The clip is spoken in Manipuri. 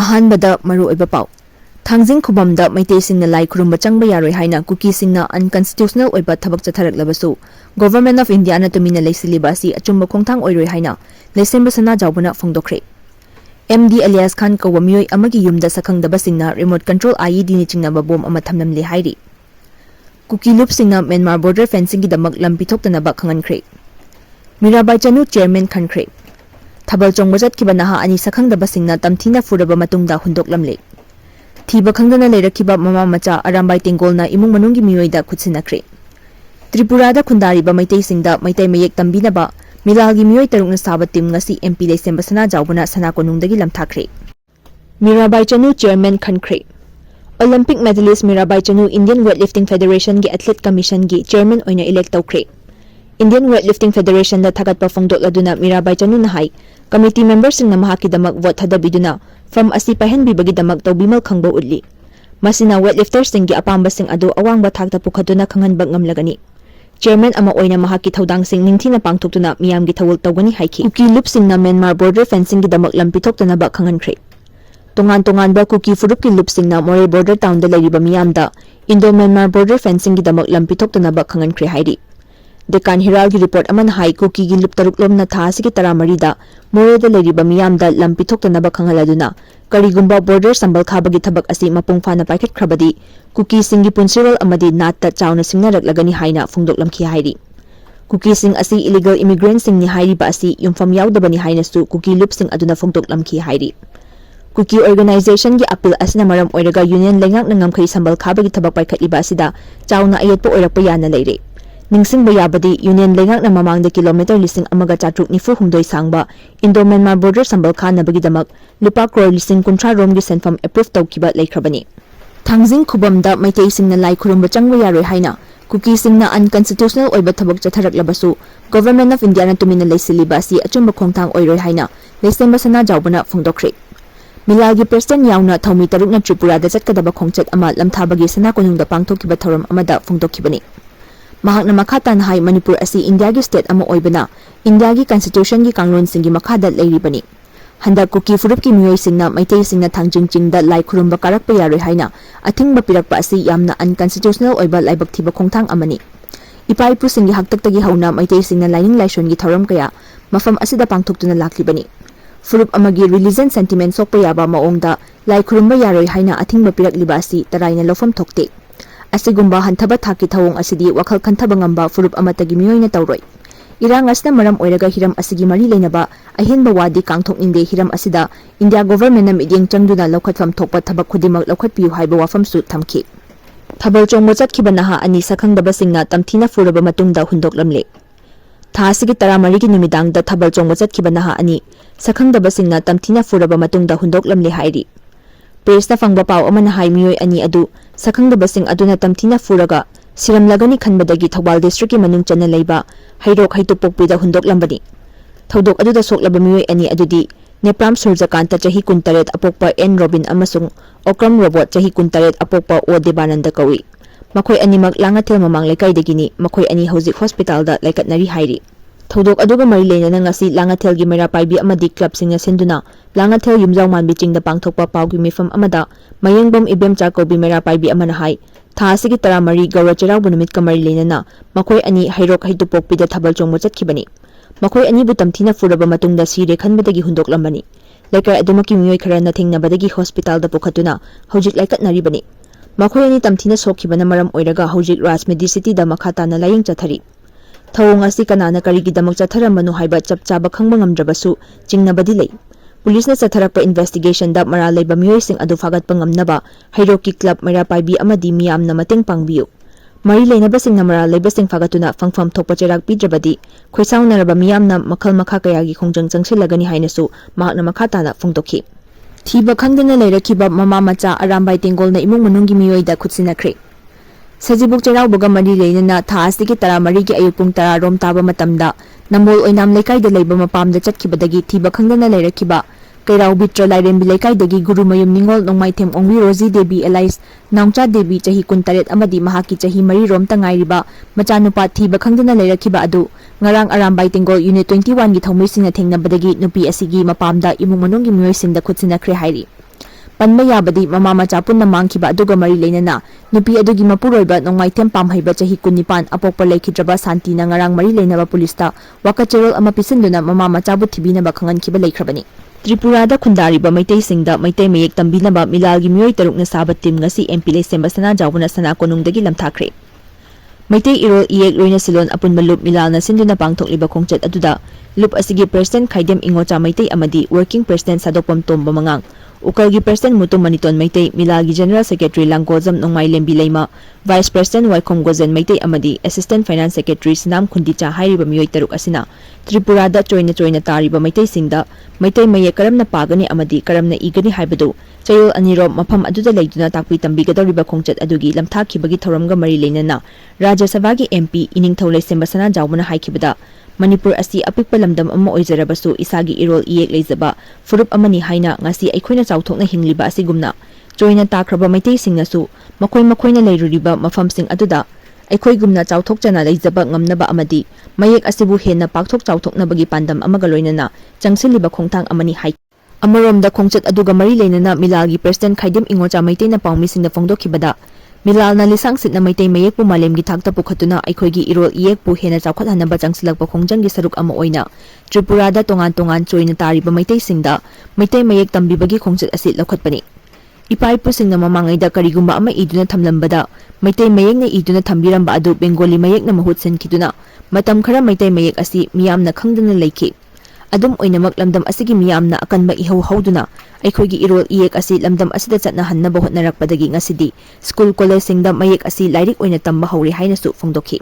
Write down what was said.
Ahanbada maru oiba pau. Thangjing khubamda maitai singna lai khurumba changba yaroi haina kuki singna unconstitutional oiba thabak chatharak labasu Government of India na tumina leisiliba asi achumba khongthang oiroi haina leisemba sana jawbuna phongdokre. MD alias Khan kawa miyoi amagi yumda Sakhangdaba Singna remote control IED ni chingnaba bom ama thamnamle hairi. Kuki loop singna Myanmar border fencing gi damak lampi thoktanaba khangankre. Mirabai Chanu chairman khankre. Thabal Chongba Chatkhiba Naha ani Sakhangdaba Singna Tamthina Furaba Matung Hundoklamle. Thiba khangdana leirakhiba mama macha arambai tengolna imung manunggi miyoida khutsinakre. Tripurada khundariba maitai singda maitai mayek tambinaba Milalgi miyoi tarukna saba team ngasi MP leisemba sana jawbuna sana konungdagi lamthakre. Mirabai Chanu chairman khankre. Olympic medalist Mirabai Chanu Indian Weightlifting Federation gi Athlete Commission gi chairman oina elect tawkre. Indian Weightlifting Federation da thagatpa phongdokladuna Mirabai Chanu nahai committee members singna mahaki damak vote hadabiduna from asi pahenbibagi damak tawbimal khangba udli. Masina weightlifters sing gi apamba sing adu awangba thakta pukhaduna khanghanba ngamlagani. Chairman ama oina mahaki thaudang sing ningthina pangthoktuna miyamgi thawul tawgani haiki. Kuki loop singna Myanmar border fencing gi damak lampi thoktana ba khangankhre. Tongan ba kuki furup ki loop singna More border town da leriba miyamda Indo Myanmar border fencing gi damak lampi thoktana ba khangankhre hairi. Dekan Hiral gi report aman hai kuki gi loop taruk lomna tha asigi taramari da More da leriba miyamda lampi thoktana ba khangaladuna karigumba border sambal khabagi thabak asi mapung fana paikhat khrabadi kuki singi punsiral amadi natta chawna singnarak lagani haina phongdoklamkhi hairi. Kuki sing asi illegal immigrant sing ni hairi ba asi yumfam yaudabani haina su kuki loop sing aduna phongdoklamkhi hairi. Kuki organization gi appeal asina maram oiraga union lengak nangam khai sambal khabagi thabak paikhatliba asida chawna ayetpo oirakpa yana leire. Ningsingba yabadi union lengak na mamangda kilometer lising amaga chatruk nifu humdoi sangba Indo Myanmar border sambal khanabagi damak lupa crore lising kuntra rom gi senfam approve tawkiba leikrabani. Thangjing khubamda maitai singna lai khurumba changba yaroi haina kuki singna unconstitutional oiba thabak chatharak labasu Government of India na tumina leisiliba asi achumba khongthang oiroi haina leisemba sana jawbuna phongdokre. Milalgi president yauna thaumi tarukna Tripurada chatkadaba khongchat ama lamthabagi sana konungda pangthokiba thoram amada phongdokhibani. Mahakna makhatan hai Manipur asi India gi state ama oibana India gi constitution gi kanglon singi makhada leiribani. Handa kuki furup ki miyoi singna maitai singna thangjing chingda lai khurumba karakpa yaroi haina athingba pirakpa asi yamna unconstitutional oiba laibak thiba khongthang amani. Ipai pu singi haktaktagi hauna maitai singna lining laishon gi thoram kaya mafam asida pangthoktuna laklibani. Furup amagi religion sentiment sokpa yaba maongda lai khurumba yaroi haina athingba pirakliba asi taraina lofam thokte. Asigumba hanthaba thaki thawong asidi wakhal khanthaba ngamba furup amatagi miyoina tawroi. Irang asna maram oiraga hiram asigi mari leinaba ahenba wadi kangthokningde hiram asida India government na midyeng changduna lokhatfam thokpa thabak khudimak lokhatpiu haiba wafamsu thamki. Thabal Chongba Chatkhiba Naha ani Sakhangdaba Singna Tamthina Furaba Matung Hundoklamle. Tha asigi taramari gi numidangda Thabal Chongba Chatkhiba Naha ani Sakhangdaba Singna Tamthina Furaba Matung Hundoklamle hairi. Presta fangba pau amana hai miyoi ani adu Sakhangdaba Sing aduna Tamthina Furaga siram lagani khanbadagi Thabal district ki manung chana leiba hairok haitupokpida hundoklambani. Thaudok aduda soklaba miyoi ani adudi Nepram Surjakanta chahi 18 apokpa N Robin amasung Okram Robot chahi 18 apokpa O Debananda kawi. Makhoi animak Langathel mamang lekaidagini makhoi ani hojik hospital da laikatnari hairi. Thaudok aduga mari leinana ngasi Langathel gi mera paibi amadi club singna senduna Langathel yumjaw manbi chingda pangthokpa pawgi mifam amada mayengbom ibem chakobi mera paibi amana hai tha asigi taramari gaura cherau bunumit kamari leinana makhoi ani hairok haitupokpida Thabal Chongba Chatkibani. Makhoi ani bu Tamthina Furaba matungda sire khanbadagi hundoklambani. Laikai adumaki miyoi kharana thengnabadagi hospital da pukhatuna hojik laikatnaribani. Makhoi ani Tamthina sokhibana maram oiraga hojik Rajmedi city da makhatana laying chathari. Thawong asi kanana karigi damak chatharamanu haiba chapchaba khangba ngamdrabasu chingnabadi lei. Police na chatharakpa investigation da mara leiba miyoi sing adu fagatpa ngamnaba hairoki club mera paibi amadi miyamna mateng pangbiu. Mari leinaba sing namara leiba sing fagatuna fangfam thokpa cherak pidrabadi khoisaunaraba miyamna makhal makha kayagi khongjang changsilagani hainasu mahakna makhatana phongdokhi. Thiba khangdana leirakhiba mama macha arambai tengolna imung manunggi miyoida khutsinakre. Sajibuk cheraubaga mari leinana tha asigi taramari gi ayupung tara rom taba matamda nambol oinam lekai da leiba mapamda chatkibadagi thiba khangdana leirakhiba Kairau Bitra Lairembi Lekaidagi Guru Mayum Ningol Nongmaithem Ongwi Rosie Devi Elias Naungcha Devi chahi 18 amadi mahaki chahi 3 rom tangairiba machanupa thiba khangdana leirakhiba adu ngarang arambai tengol unit 21 gi thongmisingna thengnabadagi nupi asigi mapamda imung manunggi miyoisingda khutsinakre hairi. Panba yabadi mama macha punna mangkhiba aduga mari leinana nupi adugi mapuroiba nongmaitem pamhaiba chahi 19 apokpa leikhidraba Santi na ngarang mari leinaba pulista wakacherol ama pisinduna mama macha bu thibinaba khangankhiba leikrabani. Tripurada khundariba maitai singda maitai mayek tambinaba milalgi mioi taruk na saba team ngasi MP Lesemba Sana Jawuna Sana konungdagi lamthakre. Maitai irol iek loina silon apunba loop milal na sinduna pangthokliba khongchat aduda loop asigi President Khaidem Ingocha maitai amadi Working President Sadokpam Tomba Mangang Ukalgi President Mutum Maniton Maitai Milagi General Secretary Langozam Nongmai Lembi Leima Vice President Waikhom Gozen Maitai amadi Assistant Finance Secretary Sinam Khundicha hairiba miyoi taruk asina Tripurada choina tariba Maitai singda Maitai maye karamna pagani amadi karamna igani haibadu chayol aniro mafam aduda leiduna takpi tambigadoriba khongchat adugi lamthakibagi thoramga mari leinana Rajya Sabhagi MP Iningthau Lesemba Sana Jawbana haikibada Manipur asi apikpa lamdam ama oizarabasu isagi irol iek leizaba furup amani haina ngasi aikhoina chawthokna hingliba asigumna joina takraba maitai singnasu makoina leiruriba mafamsing aduda aikhoigumna chawthokchana leizaba ngamnaba amadi mayek asibu henna pakthok chawthoknabagi pandam amaga loinana changsiliba khongthang amani hai amaromda khongchat aduga mari leinana milagi President Khaidem Ingocha maitai na pawmisingna phongdokhibada Milal na lisang sit na maitai mayek pu malemgi thakta pukhatuna aikhoigi irol iek pu hena chawkhathanaba changsilakpa khongjanggi saruk ama oina Tripurada tongan choina tariba maitai singda maitai mayek tambibagi khongchat asi lokhatpani Ipai pu singna mamangaida karigumba ama iduna thamlambada maitai mayek na iduna thambiramba adu Bengali mayek na mahut senkiduna matam khara maitai mayek asi miyamna khangdana leikhi Adum oinamak lamdam asigi miyamna akanba ihau hauduna aikhoigi irol iek asi lamdam asida chatna hannaba hotnarakpadagi ngasidi school college singda mayek asi lairik oina tamba hauri hainasu phongdokhi